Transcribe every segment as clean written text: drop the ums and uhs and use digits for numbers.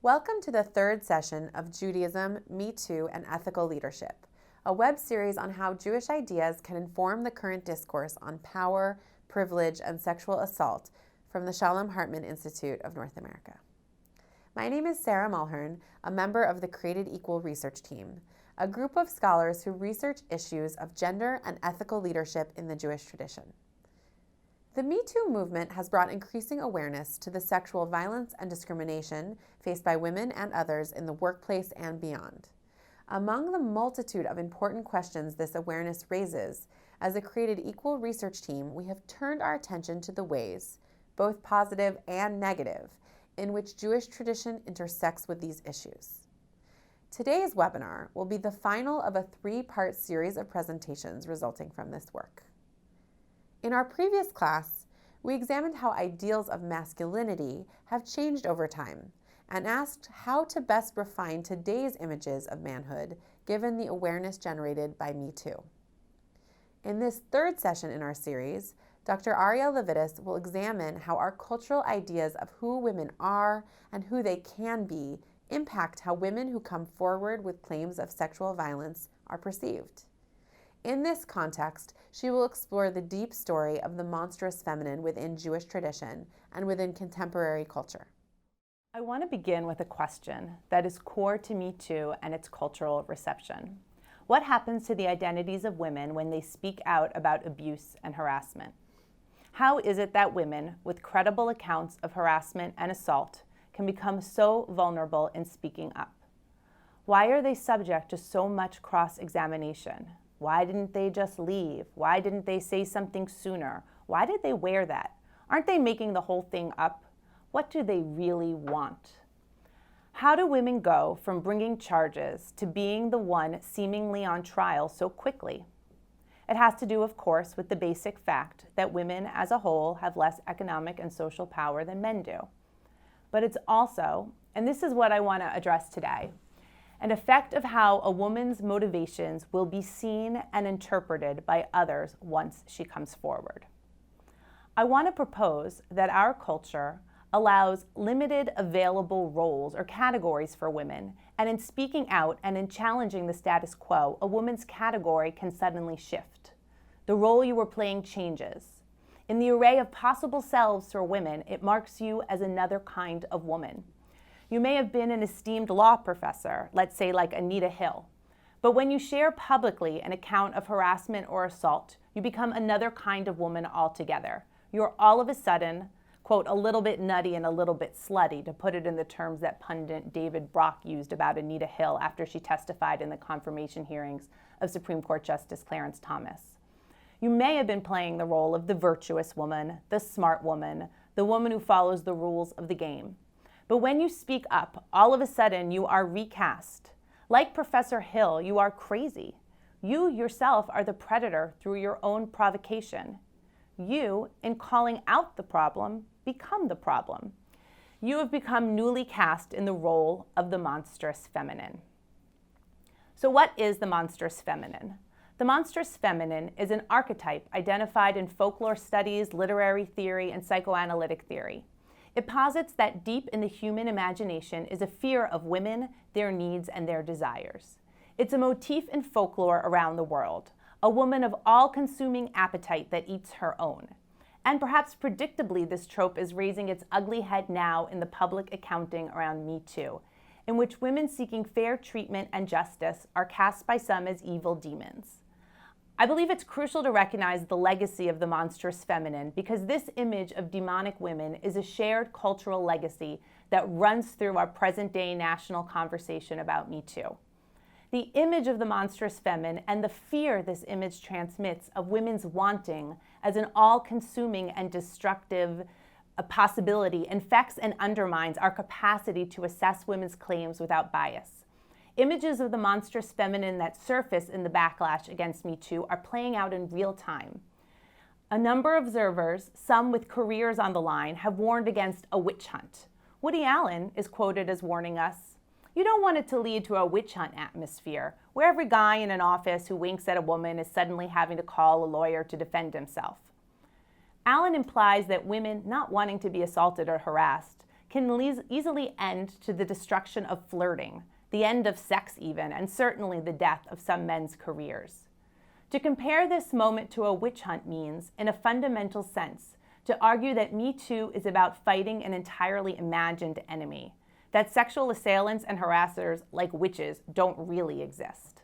Welcome to the third session of Judaism, Me Too, and Ethical Leadership, a web series on how Jewish ideas can inform the current discourse on power, privilege, and sexual assault from the Shalom Hartman Institute of North America. My name is Sarah Mulhern, a member of the Created Equal research team, a group of scholars who research issues of gender and ethical leadership in the Jewish tradition. The Me Too movement has brought increasing awareness to the sexual violence and discrimination faced by women and others in the workplace and beyond. Among the multitude of important questions this awareness raises, as a Created Equal research team, we have turned our attention to the ways, both positive and negative, in which Jewish tradition intersects with these issues. Today's webinar will be the final of a three-part series of presentations resulting from this work. In our previous class, we examined how ideals of masculinity have changed over time and asked how to best refine today's images of manhood given the awareness generated by Me Too. In this third session in our series, Dr. Arielle Levites will examine how our cultural ideas of who women are and who they can be impact how women who come forward with claims of sexual violence are perceived. In this context, she will explore the deep story of the monstrous feminine within Jewish tradition and within contemporary culture. I want to begin with a question that is core to Me Too and its cultural reception. What happens to the identities of women when they speak out about abuse and harassment? How is it that women with credible accounts of harassment and assault can become so vulnerable in speaking up? Why are they subject to so much cross-examination? Why didn't they just leave? Why didn't they say something sooner? Why did they wear that? Aren't they making the whole thing up? What do they really want? How do women go from bringing charges to being the one seemingly on trial so quickly? It has to do, of course, with the basic fact that women as a whole have less economic and social power than men do. But it's also, and this is what I want to address today, an effect of how a woman's motivations will be seen and interpreted by others once she comes forward. I want to propose that our culture allows limited available roles or categories for women, and in speaking out and in challenging the status quo, a woman's category can suddenly shift. The role you were playing changes. In the array of possible selves for women, it marks you as another kind of woman. You may have been an esteemed law professor, let's say like Anita Hill, but when you share publicly an account of harassment or assault, you become another kind of woman altogether. You're all of a sudden, quote, a little bit nutty and a little bit slutty, to put it in the terms that pundit David Brock used about Anita Hill after she testified in the confirmation hearings of Supreme Court Justice Clarence Thomas. You may have been playing the role of the virtuous woman, the smart woman, the woman who follows the rules of the game. But when you speak up, all of a sudden you are recast. Like Professor Hill, you are crazy. You yourself are the predator through your own provocation. You, in calling out the problem, become the problem. You have become newly cast in the role of the monstrous feminine. So what is the monstrous feminine? The monstrous feminine is an archetype identified in folklore studies, literary theory, and psychoanalytic theory. It posits that deep in the human imagination is a fear of women, their needs, and their desires. It's a motif in folklore around the world, a woman of all-consuming appetite that eats her own. And perhaps predictably, this trope is raising its ugly head now in the public accounting around Me Too, in which women seeking fair treatment and justice are cast by some as evil demons. I believe it's crucial to recognize the legacy of the monstrous feminine because this image of demonic women is a shared cultural legacy that runs through our present-day national conversation about Me Too. The image of the monstrous feminine and the fear this image transmits of women's wanting as an all-consuming and destructive possibility infects and undermines our capacity to assess women's claims without bias. Images of the monstrous feminine that surface in the backlash against Me Too are playing out in real time. A number of observers, some with careers on the line, have warned against a witch hunt. Woody Allen is quoted as warning us, "You don't want it to lead to a witch hunt atmosphere, where every guy in an office who winks at a woman is suddenly having to call a lawyer to defend himself." Allen implies that women not wanting to be assaulted or harassed can easily end to the destruction of flirting, the end of sex even, and certainly the death of some men's careers. To compare this moment to a witch hunt means, in a fundamental sense, to argue that Me Too is about fighting an entirely imagined enemy, that sexual assailants and harassers like witches don't really exist.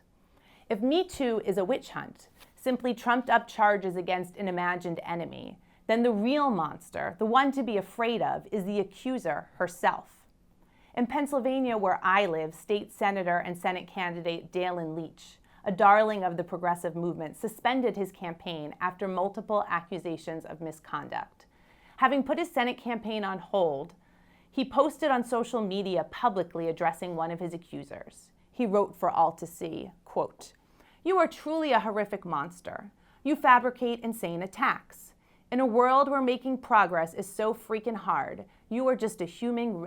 If Me Too is a witch hunt, simply trumped up charges against an imagined enemy, then the real monster, the one to be afraid of, is the accuser herself. In Pennsylvania, where I live, state senator and Senate candidate Dalen Leach, a darling of the progressive movement, suspended his campaign after multiple accusations of misconduct. Having put his Senate campaign on hold, he posted on social media publicly addressing one of his accusers. He wrote for all to see, quote, "You are truly a horrific monster. You fabricate insane attacks. In a world where making progress is so freaking hard, you are just a human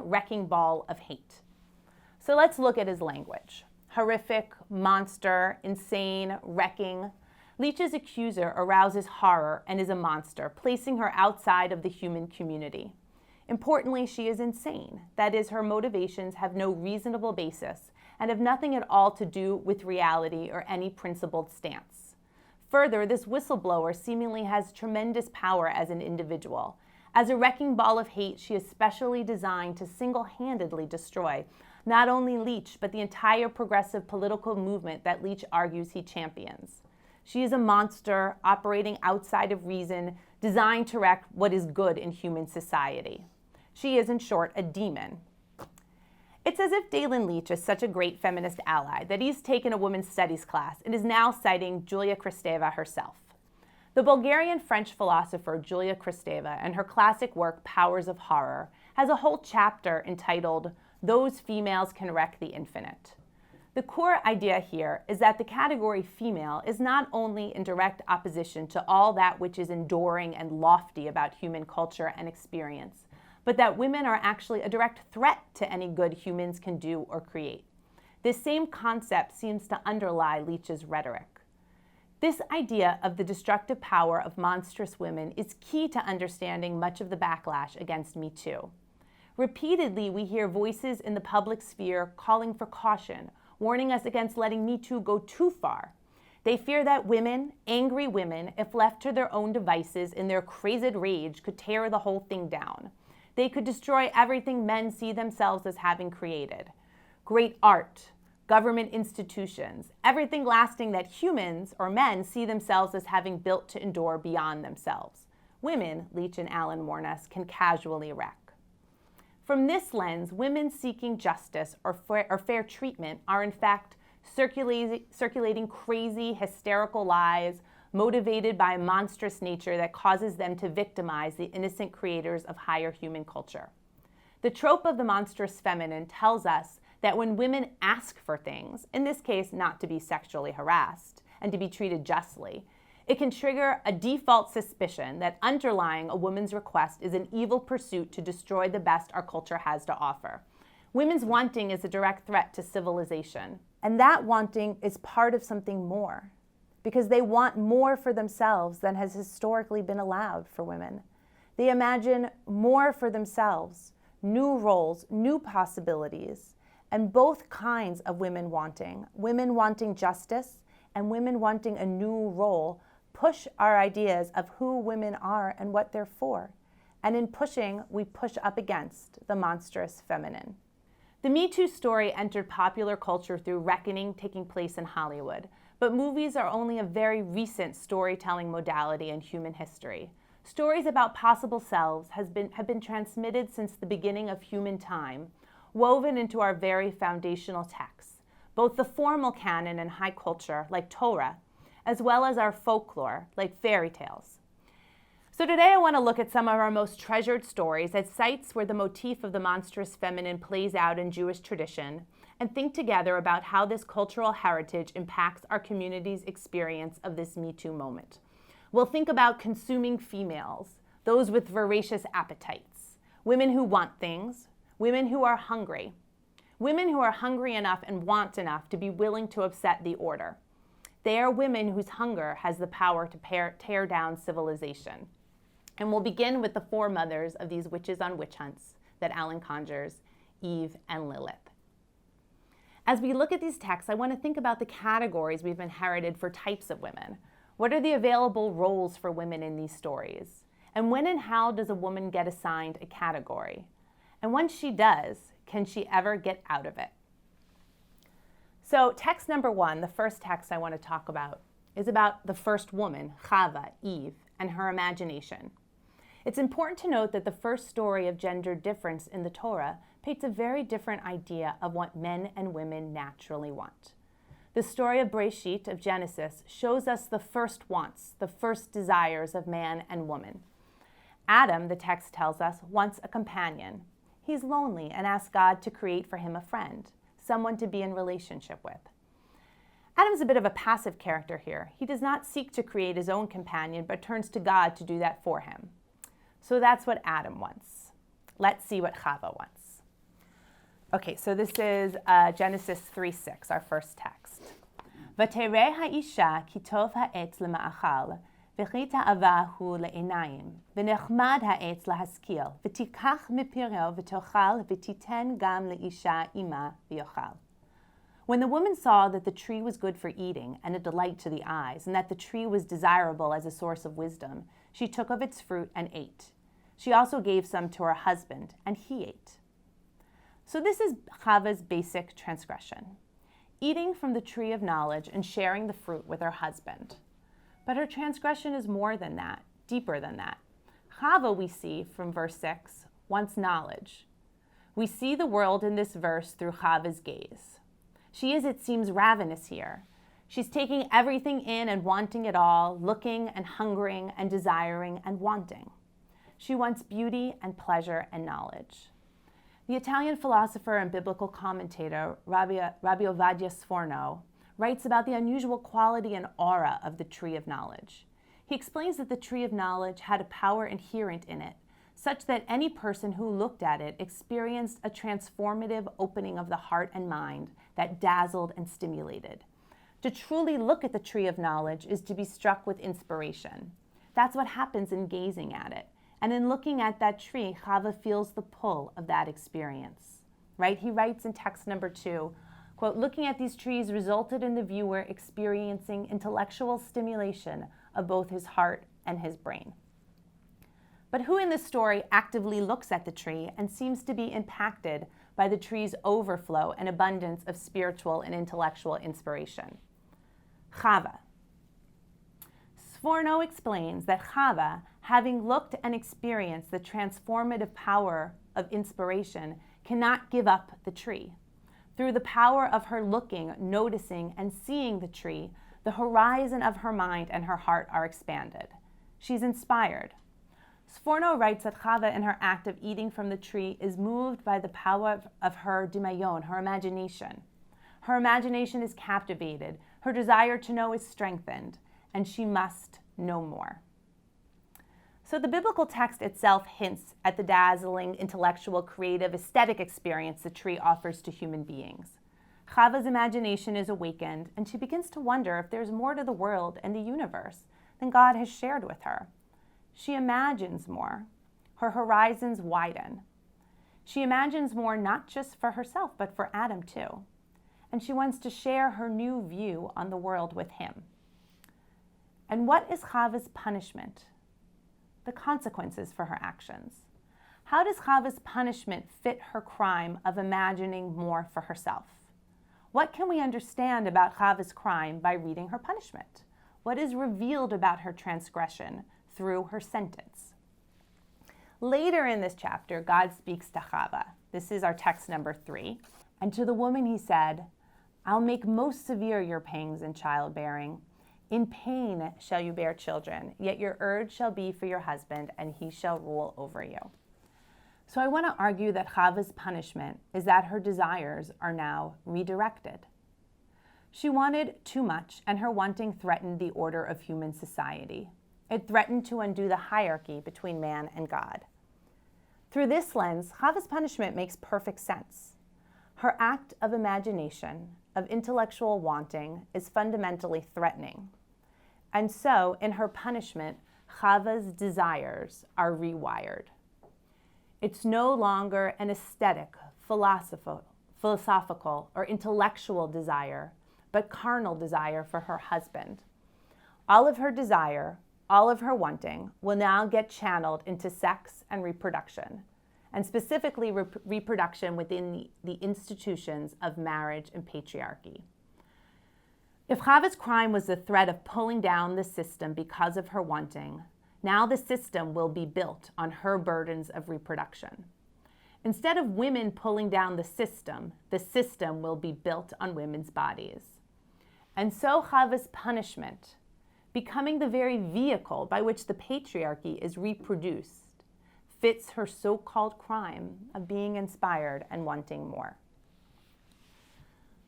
wrecking ball of hate." So let's look at his language. Horrific, monster, insane, wrecking. Leach's accuser arouses horror and is a monster, placing her outside of the human community. Importantly, she is insane. That is, her motivations have no reasonable basis and have nothing at all to do with reality or any principled stance. Further, this whistleblower seemingly has tremendous power as an individual. As a wrecking ball of hate, she is specially designed to single-handedly destroy not only Leach, but the entire progressive political movement that Leach argues he champions. She is a monster operating outside of reason, designed to wreck what is good in human society. She is, in short, a demon. It's as if Dalen Leach is such a great feminist ally that he's taken a women's studies class and is now citing Julia Kristeva herself. The Bulgarian-French philosopher Julia Kristeva, in her classic work Powers of Horror, has a whole chapter entitled "Those Females Can Wreck the Infinite." The core idea here is that the category female is not only in direct opposition to all that which is enduring and lofty about human culture and experience, but that women are actually a direct threat to any good humans can do or create. This same concept seems to underlie Leach's rhetoric. This idea of the destructive power of monstrous women is key to understanding much of the backlash against Me Too. Repeatedly, we hear voices in the public sphere calling for caution, warning us against letting Me Too go too far. They fear that women, angry women, if left to their own devices in their crazed rage, could tear the whole thing down. They could destroy everything men see themselves as having created. Great art, government institutions, everything lasting that humans or men see themselves as having built to endure beyond themselves. Women, Leach and Allen warn us, can casually wreck. From this lens, women seeking justice or fair treatment are in fact circulating crazy, hysterical lies motivated by a monstrous nature that causes them to victimize the innocent creators of higher human culture. The trope of the monstrous feminine tells us that when women ask for things, in this case not to be sexually harassed and to be treated justly, it can trigger a default suspicion that underlying a woman's request is an evil pursuit to destroy the best our culture has to offer. Women's wanting is a direct threat to civilization. And that wanting is part of something more, because they want more for themselves than has historically been allowed for women. They imagine more for themselves, new roles, new possibilities, and both kinds of women wanting justice and women wanting a new role, push our ideas of who women are and what they're for. And in pushing, we push up against the monstrous feminine. The Me Too story entered popular culture through reckoning taking place in Hollywood, but movies are only a very recent storytelling modality in human history. Stories about possible selves have been transmitted since the beginning of human time, woven into our very foundational texts, both the formal canon and high culture, like Torah, as well as our folklore, like fairy tales. So today I want to look at some of our most treasured stories at sites where the motif of the monstrous feminine plays out in Jewish tradition, and think together about how this cultural heritage impacts our community's experience of this Me Too moment. We'll think about consuming females, those with voracious appetites, women who want things, women who are hungry enough and want enough to be willing to upset the order. They are women whose hunger has the power to tear down civilization. And we'll begin with the foremothers of these witches on witch hunts, that Alan conjures, Eve and Lilith. As we look at these texts, I want to think about the categories we've inherited for types of women. What are the available roles for women in these stories? And when and how does a woman get assigned a category? And once she does, can she ever get out of it? So text number 1, the first text I want to talk about, is about the first woman, Chava, Eve, and her imagination. It's important to note that the first story of gender difference in the Torah paints a very different idea of what men and women naturally want. The story of Bereshit, of Genesis, shows us the first wants, the first desires of man and woman. Adam, the text tells us, wants a companion. He's lonely and asks God to create for him a friend, someone to be in relationship with. Adam's a bit of a passive character here. He does not seek to create his own companion, but turns to God to do that for him. So that's what Adam wants. Let's see what Chava wants. Okay, so this is Genesis 3:6, our first text. V'tereh ha'isha ki tov ha'etz lema'achal, v'chi ta'ava hu le'inayim, v'nechmad ha'etz lahaskil, v'tikach mipireo v'tochal v'titen gam le'isha ima v'yochal. When the woman saw that the tree was good for eating and a delight to the eyes, and that the tree was desirable as a source of wisdom, she took of its fruit and ate. She also gave some to her husband, and he ate. So this is Chava's basic transgression, eating from the tree of knowledge and sharing the fruit with her husband. But her transgression is more than that, deeper than that. Chava, we see from verse 6, wants knowledge. We see the world in this verse through Chava's gaze. She is, it seems, ravenous here. She's taking everything in and wanting it all, looking and hungering and desiring and wanting. She wants beauty and pleasure and knowledge. The Italian philosopher and biblical commentator Rabbi Ovadia Sforno writes about the unusual quality and aura of the tree of knowledge. He explains that the tree of knowledge had a power inherent in it, such that any person who looked at it experienced a transformative opening of the heart and mind that dazzled and stimulated. To truly look at the tree of knowledge is to be struck with inspiration. That's what happens in gazing at it. And in looking at that tree, Chava feels the pull of that experience, right? He writes in text number 2, quote, looking at these trees resulted in the viewer experiencing intellectual stimulation of both his heart and his brain. But who in this story actively looks at the tree and seems to be impacted by the tree's overflow and abundance of spiritual and intellectual inspiration? Chava. Sforno explains that Chava, having looked and experienced the transformative power of inspiration, cannot give up the tree. Through the power of her looking, noticing, and seeing the tree, the horizon of her mind and her heart are expanded. She's inspired. Sforno writes that Chava, in her act of eating from the tree, is moved by the power of her dimayon, her imagination. Her imagination is captivated, her desire to know is strengthened, and she must know more. So the biblical text itself hints at the dazzling, intellectual, creative, aesthetic experience the tree offers to human beings. Chava's imagination is awakened, and she begins to wonder if there's more to the world and the universe than God has shared with her. She imagines more. Her horizons widen. She imagines more not just for herself, but for Adam too. And she wants to share her new view on the world with him. And what is Chava's punishment? The consequences for her actions. How does Chava's punishment fit her crime of imagining more for herself? What can we understand about Chava's crime by reading her punishment? What is revealed about her transgression through her sentence? Later in this chapter, God speaks to Chava. This is our text number 3. And to the woman he said, I'll make most severe your pangs in childbearing. In pain shall you bear children, yet your urge shall be for your husband, and he shall rule over you. So I want to argue that Chava's punishment is that her desires are now redirected. She wanted too much, and her wanting threatened the order of human society. It threatened to undo the hierarchy between man and God. Through this lens, Chava's punishment makes perfect sense. Her act of imagination, of intellectual wanting, is fundamentally threatening. And so, in her punishment, Chava's desires are rewired. It's no longer an aesthetic, philosophical, or intellectual desire, but carnal desire for her husband. All of her desire, all of her wanting, will now get channeled into sex and reproduction, and specifically reproduction within the institutions of marriage and patriarchy. If Chava's crime was the threat of pulling down the system because of her wanting, now the system will be built on her burdens of reproduction. Instead of women pulling down the system will be built on women's bodies. And so Chava's punishment, becoming the very vehicle by which the patriarchy is reproduced, fits her so-called crime of being inspired and wanting more.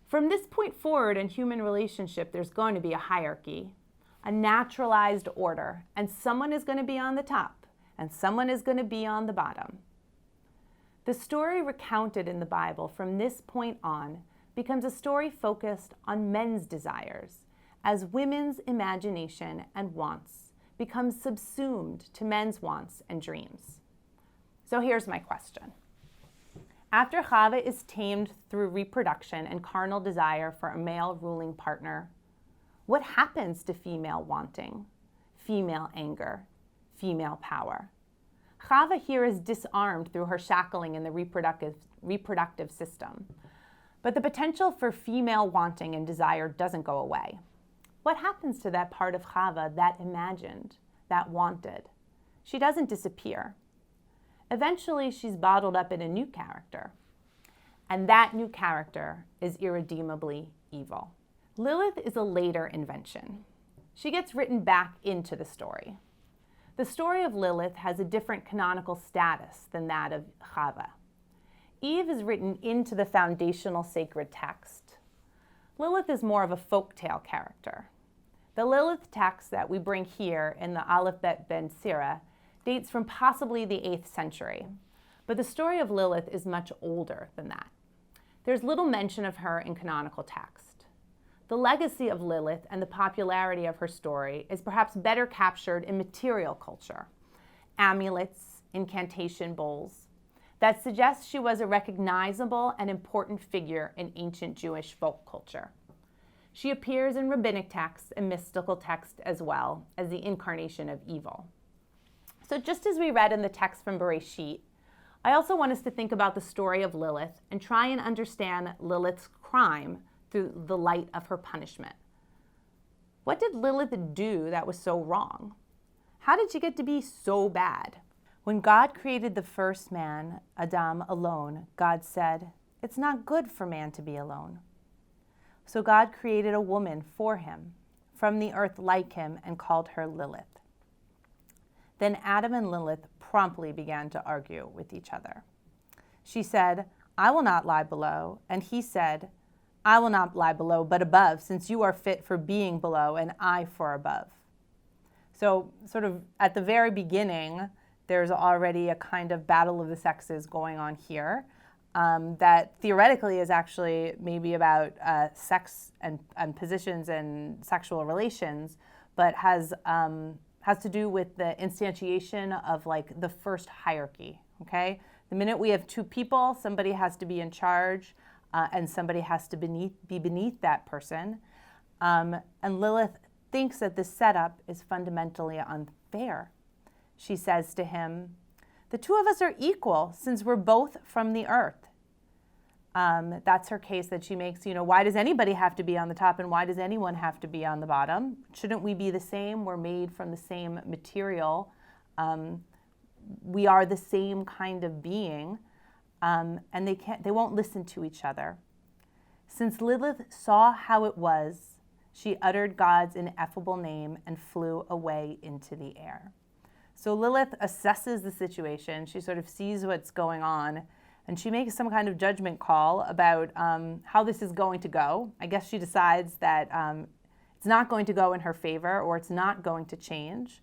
From this point forward in human relationship, there's going to be a hierarchy, a naturalized order, and someone is going to be on the top, and someone is going to be on the bottom. The story recounted in the Bible from this point on becomes a story focused on men's desires, as women's imagination and wants become subsumed to men's wants and dreams. So here's my question. After Chava is tamed through reproduction and carnal desire for a male ruling partner, what happens to female wanting, female anger, female power? Chava here is disarmed through her shackling in the reproductive system. But the potential for female wanting and desire doesn't go away. What happens to that part of Chava that imagined, that wanted? She doesn't disappear. Eventually, she's bottled up in a new character. And that new character is irredeemably evil. Lilith is a later invention. She gets written back into the story. The story of Lilith has a different canonical status than that of Chava. Eve is written into the foundational sacred text. Lilith is more of a folktale character. The Lilith text that we bring here in the Aleph Bet Ben Sira dates from possibly the 8th century, but the story of Lilith is much older than that. There's little mention of her in canonical text. The legacy of Lilith and the popularity of her story is perhaps better captured in material culture, amulets, incantation bowls, that suggests she was a recognizable and important figure in ancient Jewish folk culture. She appears in rabbinic texts and mystical texts as well as the incarnation of evil. So just as we read in the text from Bereshit, I also want us to think about the story of Lilith and try and understand Lilith's crime through the light of her punishment. What did Lilith do that was so wrong? How did she get to be so bad? When God created the first man, Adam, alone, God said, "It's not good for man to be alone." So God created a woman for him, from the earth like him, and called her Lilith. Then Adam and Lilith promptly began to argue with each other. She said, "I will not lie below," and he said, "I will not lie below, but above, since you are fit for being below, and I for above." So sort of at the very beginning, there's already a kind of battle of the sexes going on here that theoretically is actually maybe about sex and positions and sexual relations, but has to do with the instantiation of like the first hierarchy, okay? The minute we have two people, somebody has to be in charge and somebody has to be beneath that person. And Lilith thinks that this setup is fundamentally unfair. She says to him, "The two of us are equal since we're both from the earth." That's her case that she makes, why does anybody have to be on the top and why does anyone have to be on the bottom? Shouldn't we be the same? We're made from the same material. We are the same kind of being. And they won't listen to each other. Since Lilith saw how it was, she uttered God's ineffable name and flew away into the air. So Lilith assesses the situation. She sort of sees what's going on, and she makes some kind of judgment call about how this is going to go. I guess she decides that it's not going to go in her favor, or it's not going to change.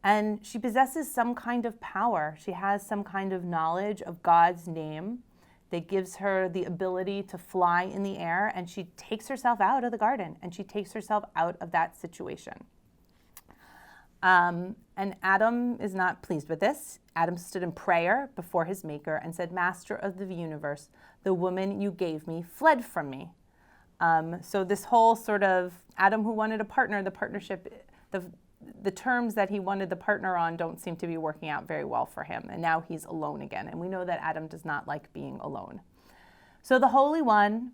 And she possesses some kind of power. She has some kind of knowledge of God's name that gives her the ability to fly in the air, and she takes herself out of the garden, and she takes herself out of that situation. And And Adam is not pleased with this. Adam stood in prayer before his maker and said, Master of the universe, the woman you gave me fled from me. So this whole sort of Adam who wanted a partner, the partnership, the terms that he wanted the partner on don't seem to be working out very well for him. And now he's alone again. And we know that Adam does not like being alone. So the Holy One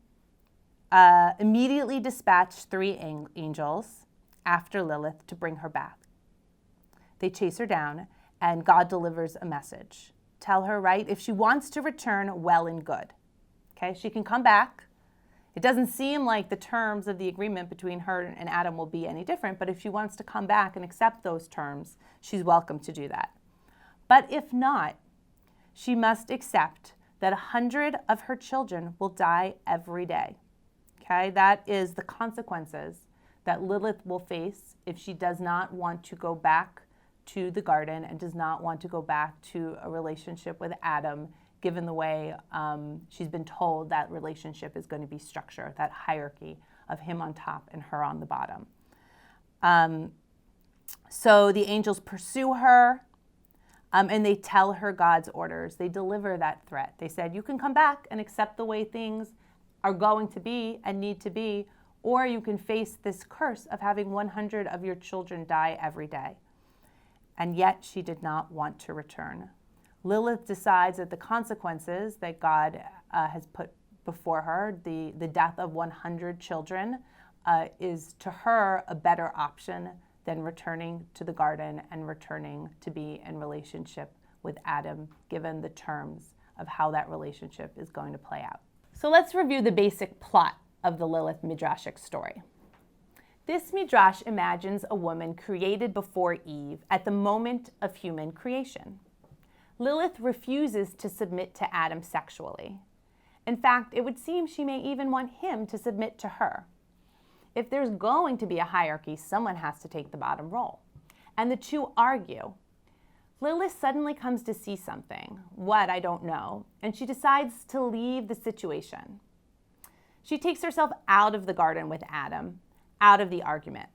immediately dispatched 3 angels after Lilith to bring her back. They chase her down, and God delivers a message. Tell her, right, if she wants to return, well and good. Okay, she can come back. It doesn't seem like the terms of the agreement between her and Adam will be any different, but if she wants to come back and accept those terms, she's welcome to do that. But if not, she must accept that 100 of her children will die every day. Okay, that is the consequences that Lilith will face if she does not want to go back to the garden and does not want to go back to a relationship with Adam, given the way she's been told that relationship is going to be structured, that hierarchy of him on top and her on the bottom. So the angels pursue her and they tell her God's orders. They deliver that threat. They said, you can come back and accept the way things are going to be and need to be, or you can face this curse of having 100 of your children die every day. And yet she did not want to return. Lilith decides that the consequences that God has put before her, the death of 100 children, is to her a better option than returning to the garden and returning to be in relationship with Adam, given the terms of how that relationship is going to play out. So let's review the basic plot of the Lilith Midrashic story. This Midrash imagines a woman created before Eve at the moment of human creation. Lilith refuses to submit to Adam sexually. In fact, it would seem she may even want him to submit to her. If there's going to be a hierarchy, someone has to take the bottom role. And the two argue. Lilith suddenly comes to see something, what I don't know, and she decides to leave the situation. She takes herself out of the garden with Adam, out of the argument.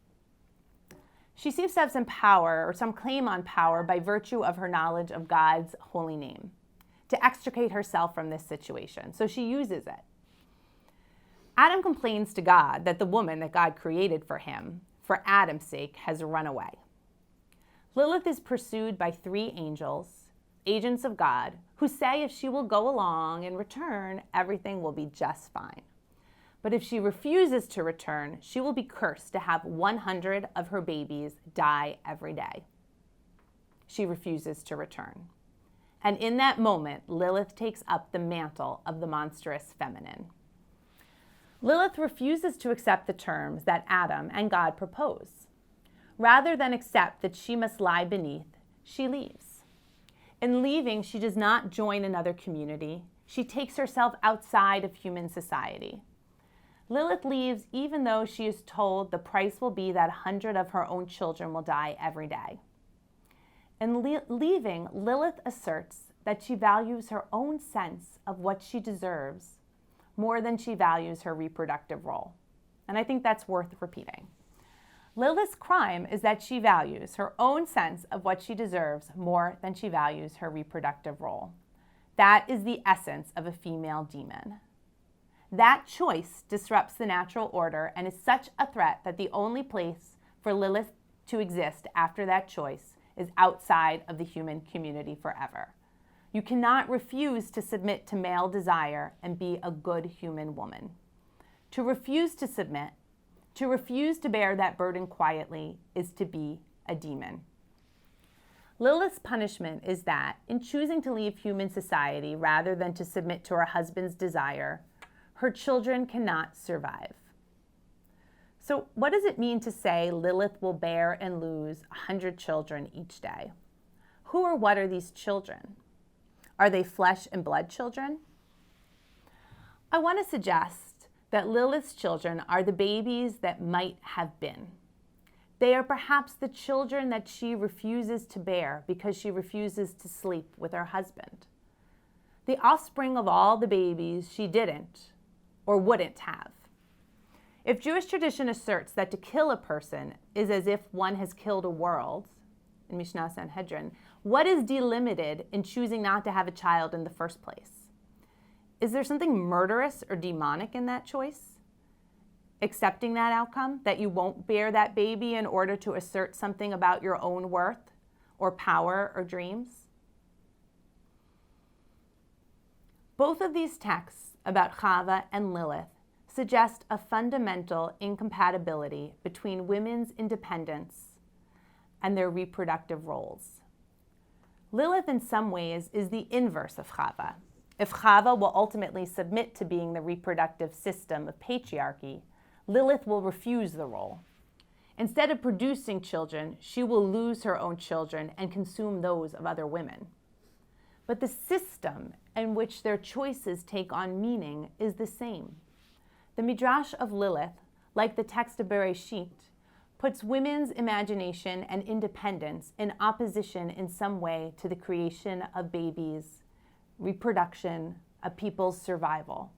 She seems to have some power or some claim on power by virtue of her knowledge of God's holy name to extricate herself from this situation. So she uses it. Adam complains to God that the woman that God created for him, for Adam's sake, has run away. Lilith is pursued by 3 angels, agents of God, who say if she will go along and return, everything will be just fine. But if she refuses to return, she will be cursed to have 100 of her babies die every day. She refuses to return. And in that moment, Lilith takes up the mantle of the Monstrous-Feminine. Lilith refuses to accept the terms that Adam and God propose. Rather than accept that she must lie beneath, she leaves. In leaving, she does not join another community. She takes herself outside of human society. Lilith leaves even though she is told the price will be that 100 of her own children will die every day. In leaving, Lilith asserts that she values her own sense of what she deserves more than she values her reproductive role. And I think that's worth repeating. Lilith's crime is that she values her own sense of what she deserves more than she values her reproductive role. That is the essence of a female demon. That choice disrupts the natural order and is such a threat that the only place for Lilith to exist after that choice is outside of the human community forever. You cannot refuse to submit to male desire and be a good human woman. To refuse to submit, to refuse to bear that burden quietly, is to be a demon. Lilith's punishment is that, in choosing to leave human society rather than to submit to her husband's desire, her children cannot survive. So what does it mean to say Lilith will bear and lose 100 children each day? Who or what are these children? Are they flesh and blood children? I want to suggest that Lilith's children are the babies that might have been. They are perhaps the children that she refuses to bear because she refuses to sleep with her husband. The offspring of all the babies she didn't or wouldn't have. If Jewish tradition asserts that to kill a person is as if one has killed a world, in Mishnah Sanhedrin, what is delimited in choosing not to have a child in the first place? Is there something murderous or demonic in that choice? Accepting that outcome, that you won't bear that baby in order to assert something about your own worth or power or dreams? Both of these texts about Chava and Lilith suggest a fundamental incompatibility between women's independence and their reproductive roles. Lilith, in some ways, is the inverse of Chava. If Chava will ultimately submit to being the reproductive system of patriarchy, Lilith will refuse the role. Instead of producing children, she will lose her own children and consume those of other women. But the system in which their choices take on meaning is the same. The Midrash of Lilith, like the text of Bereshit, puts women's imagination and independence in opposition in some way to the creation of babies, reproduction, a people's survival.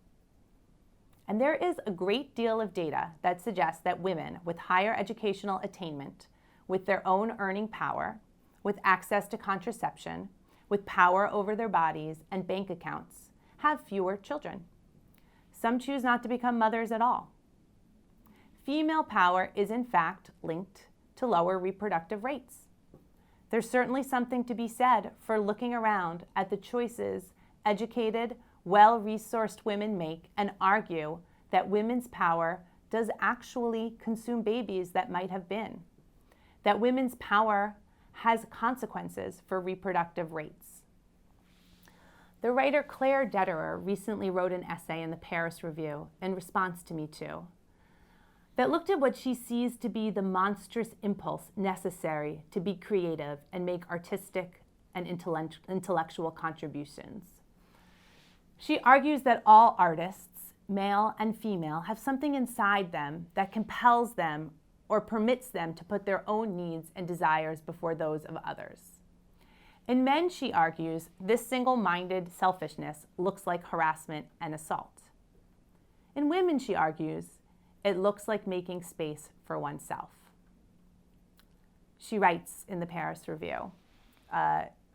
And there is a great deal of data that suggests that women with higher educational attainment, with their own earning power, with access to contraception, with power over their bodies and bank accounts, have fewer children. Some choose not to become mothers at all. Female power is in fact linked to lower reproductive rates. There's certainly something to be said for looking around at the choices educated, well-resourced women make and argue that women's power does actually consume babies that might have been, that women's power has consequences for reproductive rates. The writer Claire Detterer recently wrote an essay in the Paris Review in response to Me Too that looked at what she sees to be the monstrous impulse necessary to be creative and make artistic and intellectual contributions. She argues that all artists, male and female, have something inside them that compels them or permits them to put their own needs and desires before those of others. In men, she argues, this single-minded selfishness looks like harassment and assault. In women, she argues, it looks like making space for oneself. She writes in the Paris Review,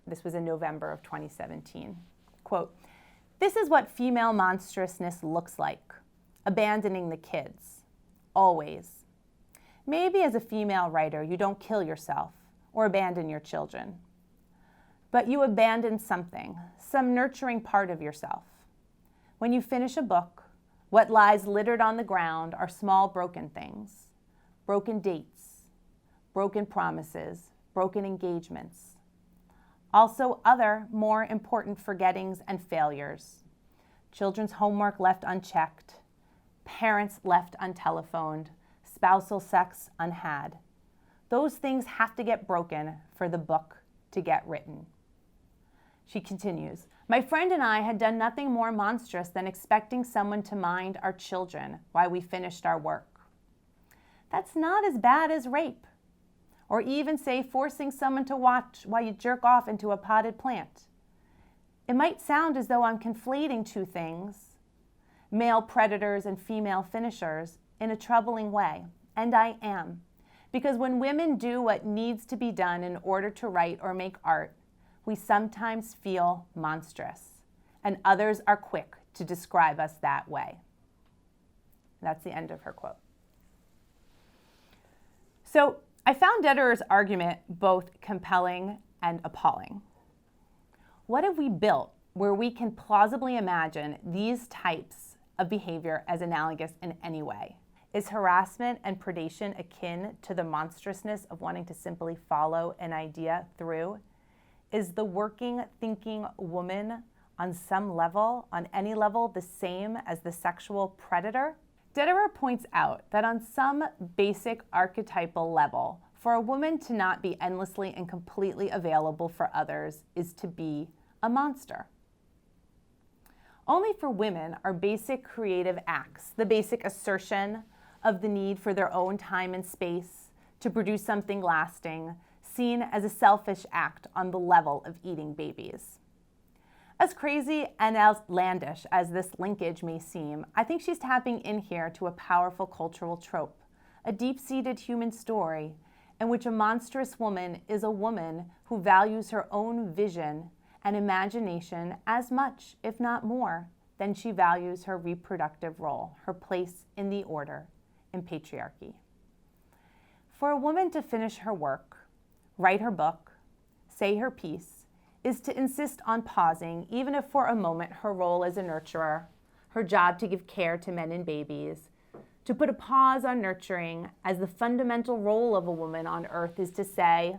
this was in November of 2017, quote, "This is what female monstrousness looks like, abandoning the kids, always. Maybe as a female writer, you don't kill yourself or abandon your children, but you abandon something, some nurturing part of yourself. When you finish a book, what lies littered on the ground are small broken things, broken dates, broken promises, broken engagements. Also other, more important forgettings and failures. Children's homework left unchecked, parents left untelephoned, spousal sex unhad. Those things have to get broken for the book to get written." She continues, "My friend and I had done nothing more monstrous than expecting someone to mind our children while we finished our work. That's not as bad as rape, or even, say, forcing someone to watch while you jerk off into a potted plant. It might sound as though I'm conflating two things, male predators and female finishers, in a troubling way, and I am, because when women do what needs to be done in order to write or make art, we sometimes feel monstrous, and others are quick to describe us that way." That's the end of her quote. So I found Detterer's argument both compelling and appalling. What have we built where we can plausibly imagine these types of behavior as analogous in any way? Is harassment and predation akin to the monstrousness of wanting to simply follow an idea through? Is the working, thinking woman on some level, on any level, the same as the sexual predator? Detterer points out that on some basic archetypal level, for a woman to not be endlessly and completely available for others is to be a monster. Only for women are basic creative acts, the basic assertion of the need for their own time and space to produce something lasting, seen as a selfish act on the level of eating babies. As crazy and outlandish as this linkage may seem, I think she's tapping in here to a powerful cultural trope, a deep-seated human story, in which a monstrous woman is a woman who values her own vision and imagination as much, if not more, than she values her reproductive role, her place in the order, in patriarchy. For a woman to finish her work, write her book, say her piece, is to insist on pausing, even if for a moment her role as a nurturer, her job to give care to men and babies, to put a pause on nurturing, as the fundamental role of a woman on earth is to say,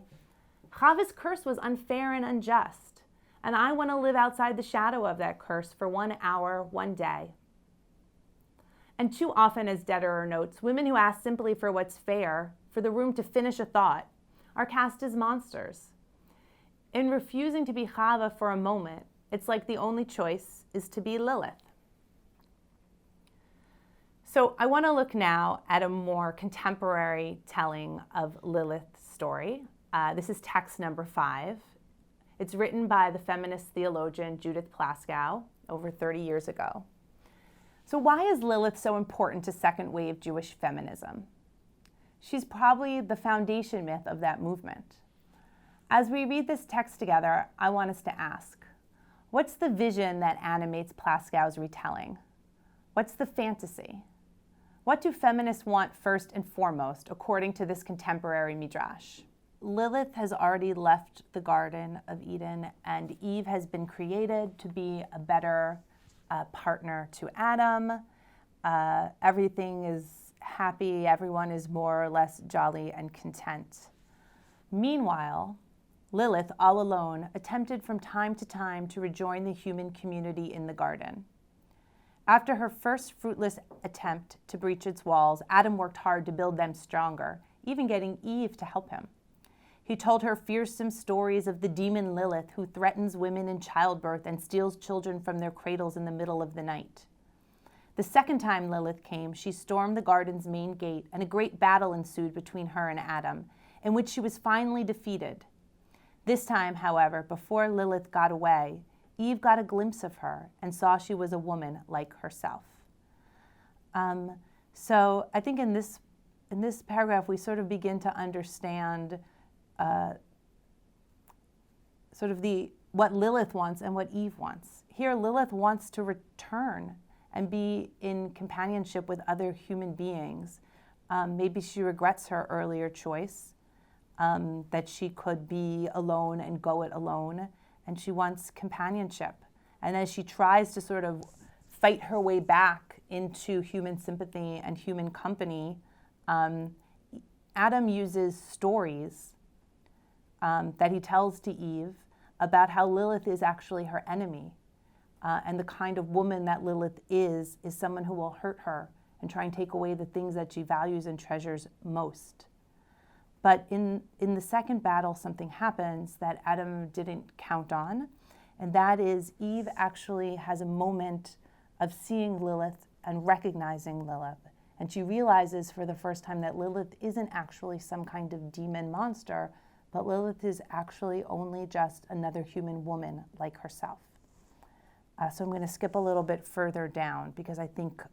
Chava's curse was unfair and unjust, and I want to live outside the shadow of that curse for 1 hour, 1 day. And too often, as Detterer notes, women who ask simply for what's fair, for the room to finish a thought, are cast as monsters. In refusing to be Chava for a moment, it's like the only choice is to be Lilith. So I want to look now at a more contemporary telling of Lilith's story. This is text number 5. It's written by the feminist theologian Judith Plaskow over 30 years ago. So why is Lilith so important to second wave Jewish feminism? She's probably the foundation myth of that movement. As we read this text together, I want us to ask, what's the vision that animates Plaskow's retelling? What's the fantasy? What do feminists want first and foremost, according to this contemporary midrash? Lilith has already left the Garden of Eden, and Eve has been created to be a better partner to Adam. Everything is happy, everyone is more or less jolly and content. Meanwhile, Lilith, all alone, attempted from time to time to rejoin the human community in the garden. After her first fruitless attempt to breach its walls, Adam worked hard to build them stronger, even getting Eve to help him. He told her fearsome stories of the demon Lilith, who threatens women in childbirth and steals children from their cradles in the middle of the night. The second time Lilith came, she stormed the garden's main gate, and a great battle ensued between her and Adam, in which she was finally defeated. This time, however, before Lilith got away, Eve got a glimpse of her and saw she was a woman like herself. So I think in this paragraph, we sort of begin to understand sort of what Lilith wants and what Eve wants. Here, Lilith wants to return and be in companionship with other human beings. Maybe she regrets her earlier choice, that she could be alone and go it alone, and she wants companionship. And as she tries to sort of fight her way back into human sympathy and human company, Adam uses stories that he tells to Eve about how Lilith is actually her enemy. And the kind of woman that Lilith is someone who will hurt her and try and take away the things that she values and treasures most. But in the second battle, something happens that Adam didn't count on, and that is Eve actually has a moment of seeing Lilith and recognizing Lilith. And she realizes for the first time that Lilith isn't actually some kind of demon monster, but Lilith is actually only just another human woman like herself. So I'm going to skip a little bit further down because I think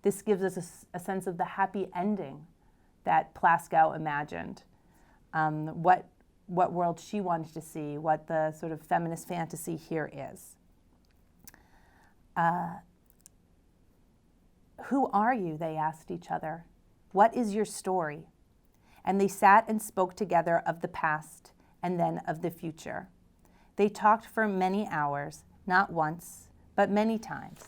this gives us a sense of the happy ending that Plaskow imagined, what world she wanted to see, what the sort of feminist fantasy here is. Who are you? They asked each other. What is your story? And they sat and spoke together of the past and then of the future. They talked for many hours, not once, but many times.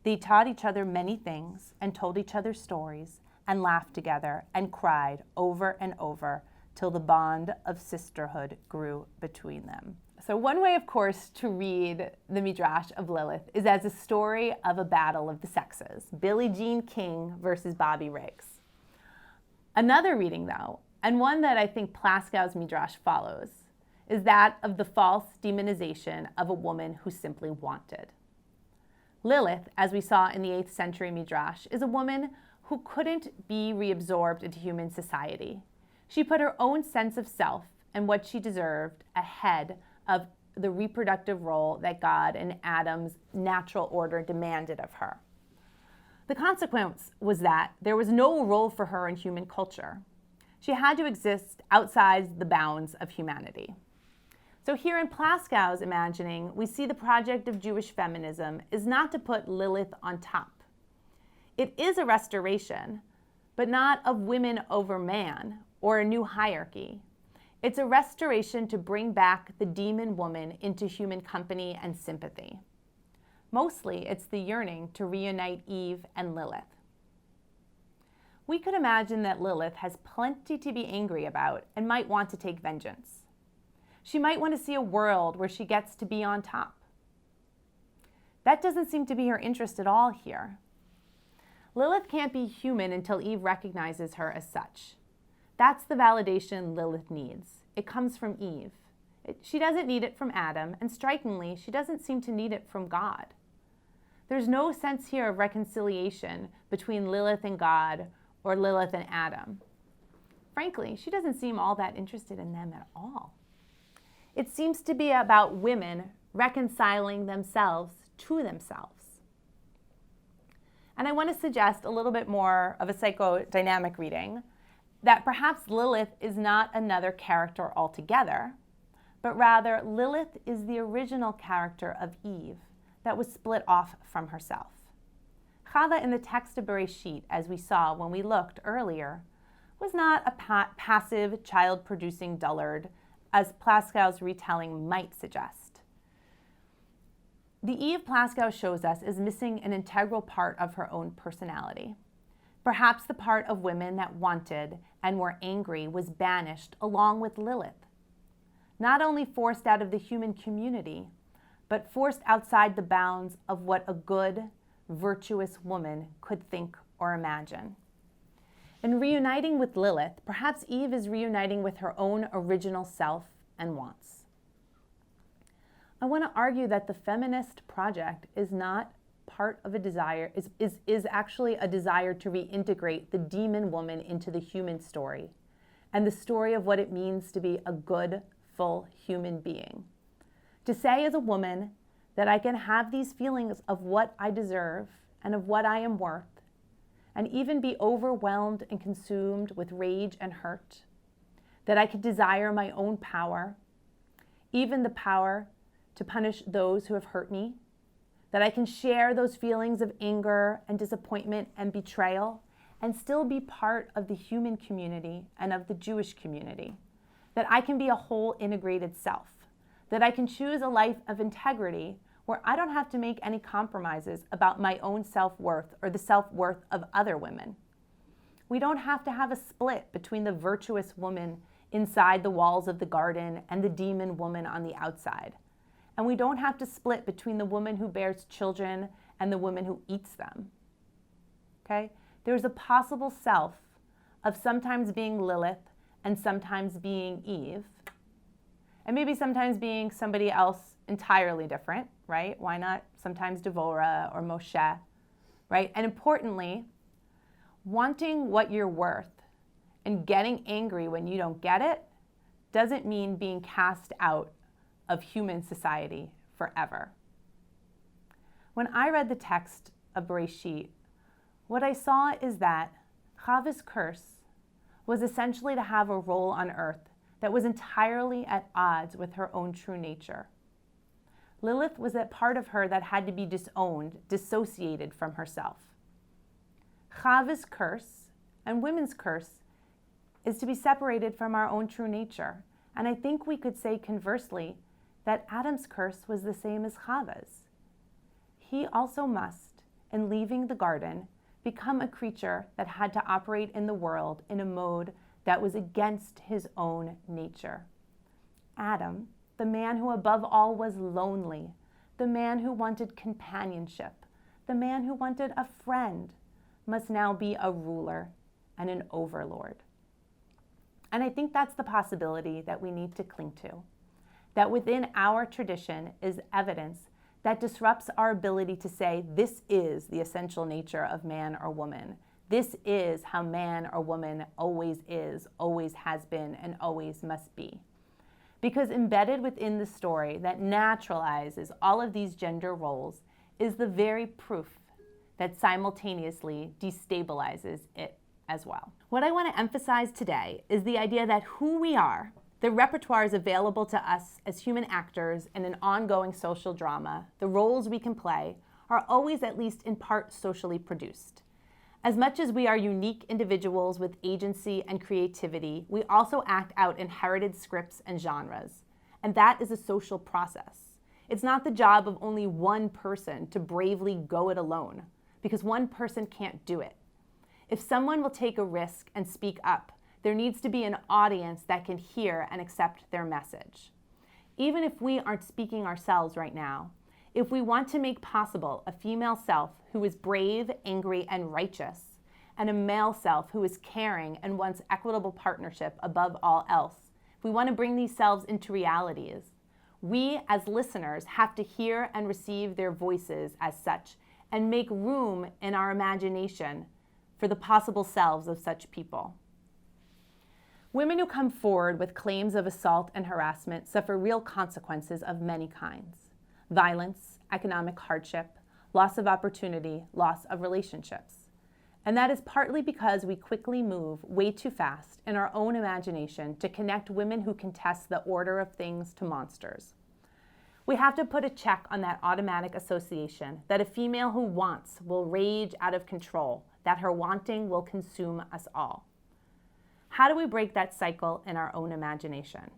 They taught each other many things and told each other stories and laughed together and cried over and over till the bond of sisterhood grew between them. So one way, of course, to read the Midrash of Lilith is as a story of a battle of the sexes, Billie Jean King versus Bobby Riggs. Another reading, though, and one that I think Plaskow's Midrash follows, is that of the false demonization of a woman who simply wanted. Lilith, as we saw in the 8th century Midrash, is a woman who couldn't be reabsorbed into human society. She put her own sense of self and what she deserved ahead of the reproductive role that God and Adam's natural order demanded of her. The consequence was that there was no role for her in human culture. She had to exist outside the bounds of humanity. So here in Plaskow's imagining, we see the project of Jewish feminism is not to put Lilith on top. It is a restoration, but not of women over man or a new hierarchy. It's a restoration to bring back the demon woman into human company and sympathy. Mostly, it's the yearning to reunite Eve and Lilith. We could imagine that Lilith has plenty to be angry about and might want to take vengeance. She might want to see a world where she gets to be on top. That doesn't seem to be her interest at all here. Lilith can't be human until Eve recognizes her as such. That's the validation Lilith needs. It comes from Eve. She doesn't need it from Adam, and strikingly, she doesn't seem to need it from God. There's no sense here of reconciliation between Lilith and God or Lilith and Adam. Frankly, she doesn't seem all that interested in them at all. It seems to be about women reconciling themselves to themselves. And I want to suggest a little bit more of a psychodynamic reading, that perhaps Lilith is not another character altogether, but rather Lilith is the original character of Eve that was split off from herself. Chava in the text of Bereshit, as we saw when we looked earlier, was not a passive, child-producing dullard, as Plaskow's retelling might suggest. The Eve Plaskow shows us is missing an integral part of her own personality. Perhaps the part of women that wanted and were angry was banished along with Lilith. Not only forced out of the human community, but forced outside the bounds of what a good, virtuous woman could think or imagine. In reuniting with Lilith, perhaps Eve is reuniting with her own original self and wants. I want to argue that the feminist project is not part of a desire, is actually a desire to reintegrate the demon woman into the human story and the story of what it means to be a good, full human being. To say as a woman that I can have these feelings of what I deserve and of what I am worth, and even be overwhelmed and consumed with rage and hurt, that I could desire my own power, even the power to punish those who have hurt me, that I can share those feelings of anger and disappointment and betrayal and still be part of the human community and of the Jewish community, that I can be a whole integrated self, that I can choose a life of integrity where I don't have to make any compromises about my own self-worth or the self-worth of other women. We don't have to have a split between the virtuous woman inside the walls of the garden and the demon woman on the outside. And we don't have to split between the woman who bears children and the woman who eats them. Okay? There's a possible self of sometimes being Lilith and sometimes being Eve, and maybe sometimes being somebody else entirely different, right? Why not sometimes Devorah or Moshe, right? And importantly, wanting what you're worth and getting angry when you don't get it doesn't mean being cast out of human society forever. When I read the text of Bereshit, what I saw is that Chava's curse was essentially to have a role on earth that was entirely at odds with her own true nature. Lilith was that part of her that had to be disowned, dissociated from herself. Chava's curse and women's curse is to be separated from our own true nature. And I think we could say conversely that Adam's curse was the same as Chava's. He also must, in leaving the garden, become a creature that had to operate in the world in a mode that was against his own nature. Adam, the man who above all was lonely, the man who wanted companionship, the man who wanted a friend, must now be a ruler and an overlord. And I think that's the possibility that we need to cling to, that within our tradition is evidence that disrupts our ability to say this is the essential nature of man or woman. This is how man or woman always is, always has been, and always must be. Because embedded within the story that naturalizes all of these gender roles is the very proof that simultaneously destabilizes it as well. What I want to emphasize today is the idea that who we are, the repertoires available to us as human actors in an ongoing social drama, the roles we can play, are always at least in part socially produced. As much as we are unique individuals with agency and creativity, we also act out inherited scripts and genres. And that is a social process. It's not the job of only one person to bravely go it alone, because one person can't do it. If someone will take a risk and speak up, there needs to be an audience that can hear and accept their message. Even if we aren't speaking ourselves right now, if we want to make possible a female self who is brave, angry, and righteous, and a male self who is caring and wants equitable partnership above all else, if we want to bring these selves into realities, we as listeners have to hear and receive their voices as such and make room in our imagination for the possible selves of such people. Women who come forward with claims of assault and harassment suffer real consequences of many kinds: violence, economic hardship, loss of opportunity, loss of relationships. And that is partly because we quickly move way too fast in our own imagination to connect women who contest the order of things to monsters. We have to put a check on that automatic association that a female who wants will rage out of control, that her wanting will consume us all. How do we break that cycle in our own imagination?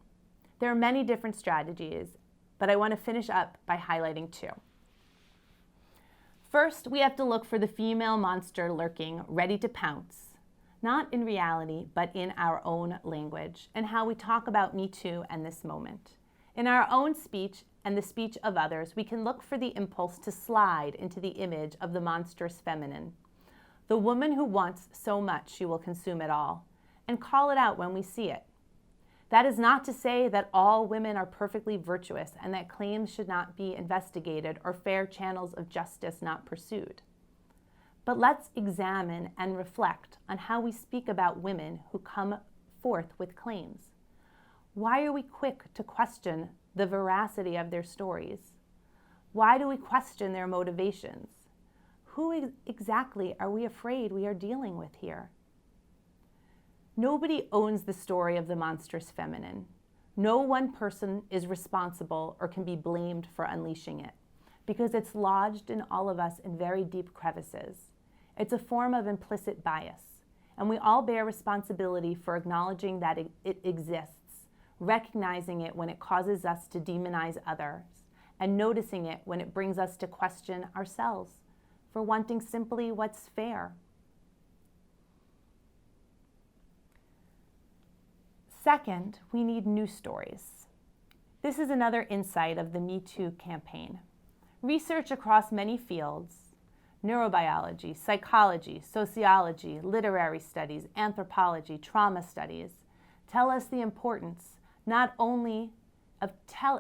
There are many different strategies, but I want to finish up by highlighting two. First, we have to look for the female monster lurking, ready to pounce, not in reality, but in our own language, and how we talk about Me Too and this moment. In our own speech and the speech of others, we can look for the impulse to slide into the image of the Monstrous-Feminine, the woman who wants so much she will consume it all, and call it out when we see it. That is not to say that all women are perfectly virtuous and that claims should not be investigated or fair channels of justice not pursued. But let's examine and reflect on how we speak about women who come forth with claims. Why are we quick to question the veracity of their stories? Why do we question their motivations? Who exactly are we afraid we are dealing with here? Nobody owns the story of the Monstrous-Feminine. No one person is responsible or can be blamed for unleashing it, because it's lodged in all of us in very deep crevices. It's a form of implicit bias, and we all bear responsibility for acknowledging that it exists, recognizing it when it causes us to demonize others, and noticing it when it brings us to question ourselves for wanting simply what's fair. Second, we need new stories. This is another insight of the Me Too campaign. Research across many fields, neurobiology, psychology, sociology, literary studies, anthropology, trauma studies, tell us the importance not only of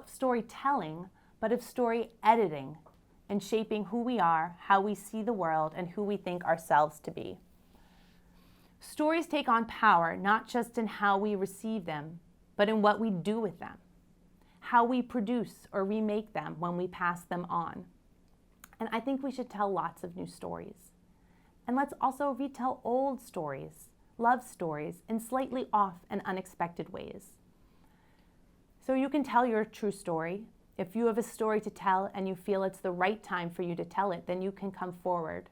storytelling, but of story editing and shaping who we are, how we see the world, and who we think ourselves to be. Stories take on power not just in how we receive them, but in what we do with them, how we produce or remake them when we pass them on. And I think we should tell lots of new stories. And let's also retell old stories, love stories, in slightly off and unexpected ways. So you can tell your true story. If you have a story to tell and you feel it's the right time for you to tell it, then you can come forward.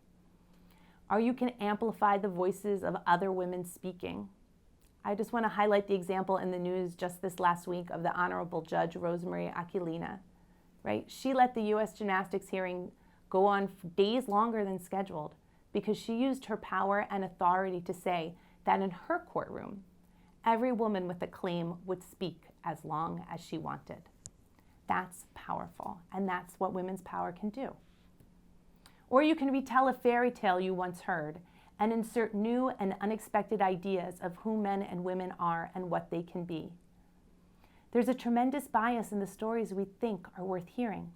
Or you can amplify the voices of other women speaking. I just want to highlight the example in the news just this last week of the Honorable Judge Rosemary Aquilina, right? She let the U.S. gymnastics hearing go on days longer than scheduled because she used her power and authority to say that in her courtroom, every woman with a claim would speak as long as she wanted. That's powerful, and that's what women's power can do. Or you can retell a fairy tale you once heard and insert new and unexpected ideas of who men and women are and what they can be. There's a tremendous bias in the stories we think are worth hearing.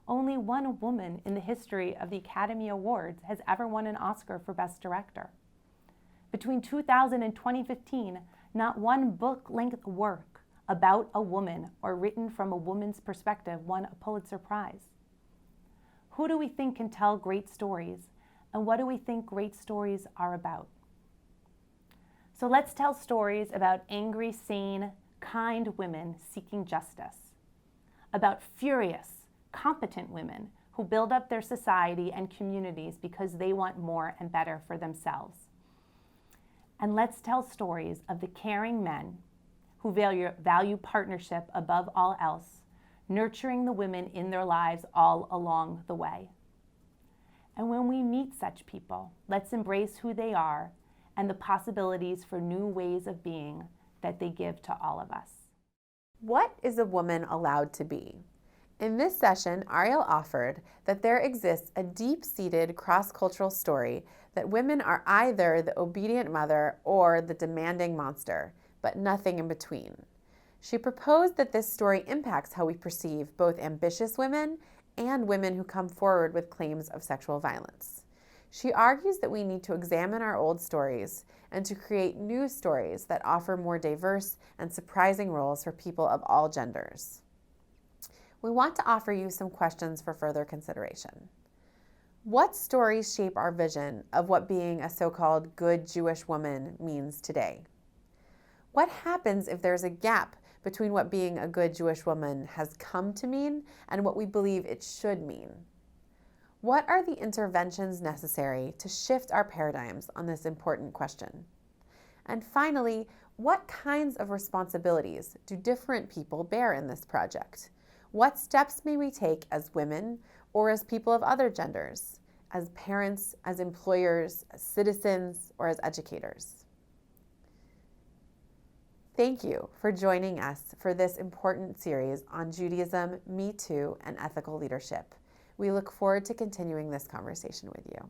Only one woman in the history of the Academy Awards has ever won an Oscar for Best Director. Between 2000 and 2015, not one book-length work about a woman or written from a woman's perspective won a Pulitzer Prize. Who do we think can tell great stories, and what do we think great stories are about? So let's tell stories about angry, sane, kind women seeking justice, about furious, competent women who build up their society and communities because they want more and better for themselves. And let's tell stories of the caring men who value partnership above all else, nurturing the women in their lives all along the way. And when we meet such people, let's embrace who they are and the possibilities for new ways of being that they give to all of us. What is a woman allowed to be? In this session, Arielle offered that there exists a deep-seated cross-cultural story that women are either the obedient mother or the demanding monster, but nothing in between. She proposed that this story impacts how we perceive both ambitious women and women who come forward with claims of sexual violence. She argues that we need to examine our old stories and to create new stories that offer more diverse and surprising roles for people of all genders. We want to offer you some questions for further consideration. What stories shape our vision of what being a so-called good Jewish woman means today? What happens if there's a gap between what being a good Jewish woman has come to mean and what we believe it should mean? What are the interventions necessary to shift our paradigms on this important question? And finally, what kinds of responsibilities do different people bear in this project? What steps may we take as women or as people of other genders, as parents, as employers, as citizens, or as educators? Thank you for joining us for this important series on Judaism, Me Too, and ethical leadership. We look forward to continuing this conversation with you.